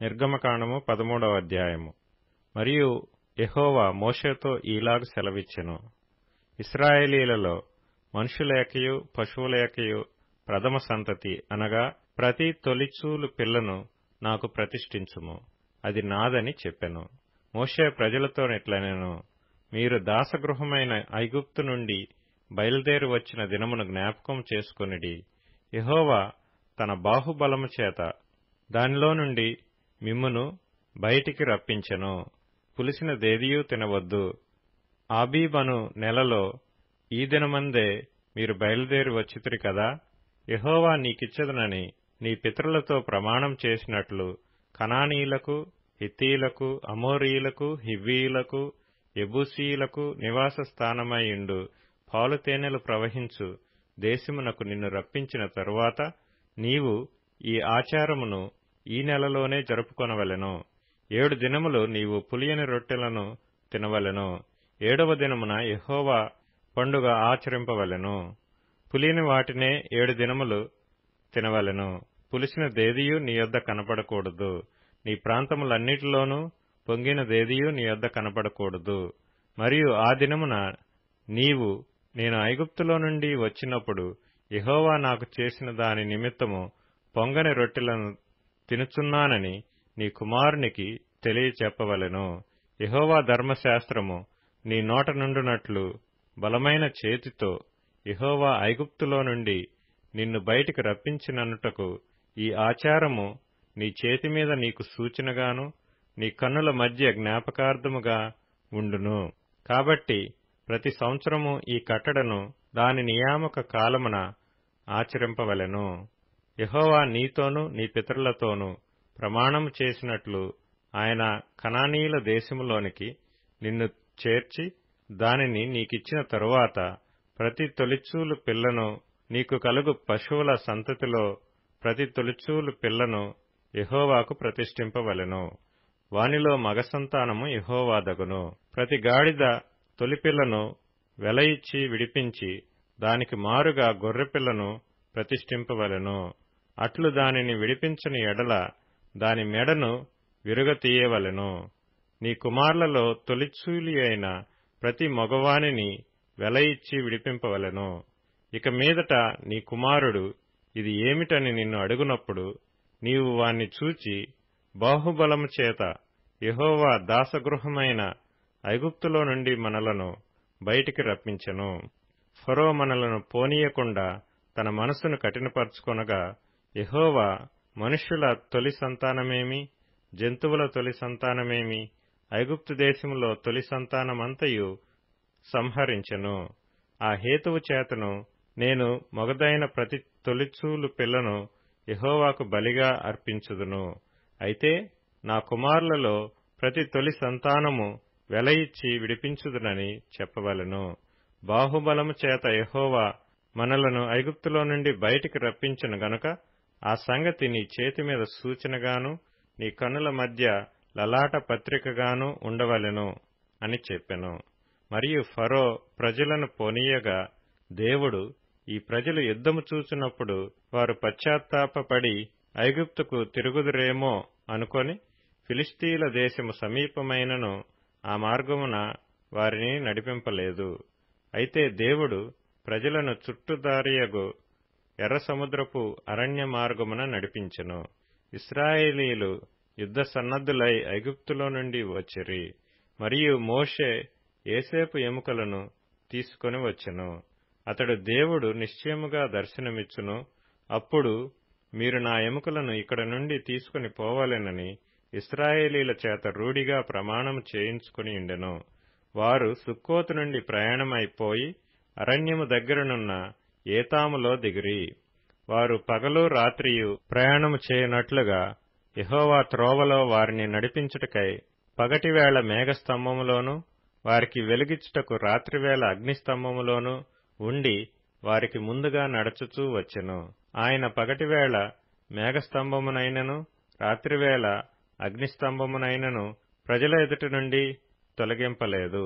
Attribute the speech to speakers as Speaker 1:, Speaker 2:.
Speaker 1: నిర్గమకాండము 13వ అధ్యాయము. మరియు యెహోవా మోషేతో ఈలాగు సెలవిచ్చెను. ఇశ్రాయేలీయులలో మనుషులేకయు పశువులేకయు ప్రథమ సంతతి అనగా ప్రతి తొలిచూలు పిల్లను నాకు ప్రతిష్ఠించుము, అది నాదని చెప్పెను. మోషే ప్రజలతోనిట్లనెను, మీరు దాసగృహమైన ఐగుప్తు నుండి బయలుదేరి వచ్చిన దినమును జ్ఞాపకం చేసుకొనిడి. యెహోవా తన బాహుబలము చేత దానిలో నుండి మిమ్మును బయటికి రప్పించెను. పులిసిన దేదియూ తినవద్దు. ఆబీబను నెలలో ఈ దినమందే మీరు బయలుదేరి వచ్చితిరి కదా. యెహోవా నీకిచ్చెదనని నీ పితరులతో ప్రమాణం చేసినట్లు కనానీయులకు, హిత్తీయులకు, అమోరీయులకు, హివ్వీయులకు, యెబూసీయులకు నివాస స్థానమైయుండు పాలు తేనెలు ప్రవహించు దేశమునకు నిన్ను రప్పించిన తరువాత నీవు ఈ ఆచారమును ఈ నెలలోనే జరుపుకొనవలెను. 7 దినములు నీవు పులియని రొట్టెలను తినవలెను. 7వ దినమున యెహోవా పండుగ ఆచరింపవలెను. పులియని వాటినే 7 దినములు తినవలెను. పులిసిన దేదియు నీ యొద్ద కనపడకూడదు. నీ ప్రాంతములన్నిటిలోనూ పొంగిన దేదియు నీ యొద్ద కనపడకూడదు. మరియు ఆ దినమున నీవు నేను ఐగుప్తులో నుండి వచ్చినప్పుడు యెహోవా నాకు చేసిన దాని నిమిత్తము పొంగని రొట్టెలను తినుచున్నానని నీ కుమారునికి తెలియచెప్పవలెను. యెహోవా ధర్మశాస్త్రము నీ నోట నుండునట్లు బలమైన చేతితో యెహోవా ఐగుప్తులో నుండి నిన్ను బయటికి రప్పించిననుటకు ఈ ఆచారము నీ చేతి మీద నీకు సూచనగాను నీ కన్నుల మధ్య జ్ఞాపకార్థముగా ఉండును. కాబట్టి ప్రతి సంవత్సరము ఈ కట్టడను దాని నియామక కాలమున ఆచరింపవలెను. యెహోవా నీతోనూ నీ పితరులతోనూ ప్రమాణము చేసినట్లు ఆయన కనానీయుల దేశములోనికి నిన్ను చేర్చి దానిని నీకిచ్చిన తరువాత ప్రతి తొలిచూలు పిల్లను నీకు కలుగు పశువుల సంతతిలో ప్రతి తొలిచూలు పిల్లను యెహోవాకు ప్రతిష్ఠింపవలెను. వానిలో మగ సంతానము యెహోవాదగును. ప్రతి గాడిద తొలిపిల్లను వెల ఇచ్చి విడిపించి దానికి మారుగా గొర్రెపిల్లను ప్రతిష్ఠింపవలెను. అట్లు దానిని విడిపించని ఎడల దాని మెడను విరుగతీయవలెను. నీ కుమారులలో తొలిచూలి అయిన ప్రతి మగవానిని వెల ఇచ్చి విడిపింపవలెను. ఇక మీదట నీ కుమారుడు ఇది ఏమిటని నిన్ను అడుగునప్పుడు నీవు వాణ్ణి చూచి బాహుబలము చేత యెహోవా దాసగృహమైన ఐగుప్తులో నుండి మనలను బయటికి రప్పించెను. ఫరో మనలను పోనీయకుండా తన మనసును కఠినపరచుకొనగా యెహోవా మనుష్యుల తొలి సంతానమేమి, జంతువుల తొలి సంతానమేమి, ఐగుప్తు దేశములో తొలి సంతానమంతయు సంహరించెను. ఆ హేతువు చేతను నేను మొగదైన ప్రతి తొలిచూలు పిల్లను యెహోవాకు బలిగా అర్పించుదును. అయితే నా కుమారులలో ప్రతి తొలి సంతానము వెల ఇచ్చి విడిపించుదునని చెప్పవలెను. బాహుబలము చేత యెహోవా మనలను ఐగుప్తులో నుండి బయటికి రప్పించెను గనుక ఆ సంగతి నీ చేతి మీద సూచనగాను నీ కన్నుల మధ్య లలాట పత్రికగాను ఉండవలెను అని చెప్పెను. మరియు ఫరో ప్రజలను పోనీయగా దేవుడు ఈ ప్రజలు యుద్ధము చూచినప్పుడు వారు పశ్చాత్తాపపడి ఐగుప్తుకు తిరుగుదురేమో అనుకొని ఫిలిష్తీయుల దేశము సమీపమైనను ఆ మార్గమున వారిని నడిపింపలేదు. అయితే దేవుడు ప్రజలను చుట్టుదారియగు ఎర్ర సముద్రపు అరణ్య మార్గమున నడిపించెను. ఇశ్రాయేలీయులు యుద్ధ సన్నద్ధులై ఐగుప్తులో నుండి వచ్చిరి. మరియు మోషే యోసేపు ఎముకలను తీసుకొని వచ్చెను. అతడు దేవుడు నిశ్చయముగా దర్శనమిచ్చును. అప్పుడు మీరు నా ఎముకలను ఇక్కడ నుండి తీసుకుని పోవాలెనని ఇశ్రాయేలీయుల చేత రూఢిగా ప్రమాణము చేయించుకుని ఉండెను. వారు సుక్కోతు నుండి ప్రయాణమైపోయి అరణ్యము దగ్గరనున్న ఏతాములో దిగిరి. వారు పగలు రాత్రియు ప్రయాణము చేయనట్లుగా యెహోవా త్రోవలో వారిని నడిపించుటకై పగటివేళ మేఘస్తంభములోను వారికి వెలుగిచ్చుటకు రాత్రివేళ అగ్నిస్తంభములోను ఉండి వారికి ముందుగా నడచుచూ వచ్చెను. ఆయన పగటివేళ మేఘస్తంభమునైనను రాత్రివేళ అగ్నిస్తంభమునైనను ప్రజల ఎదుట నుండి తొలగింపలేదు.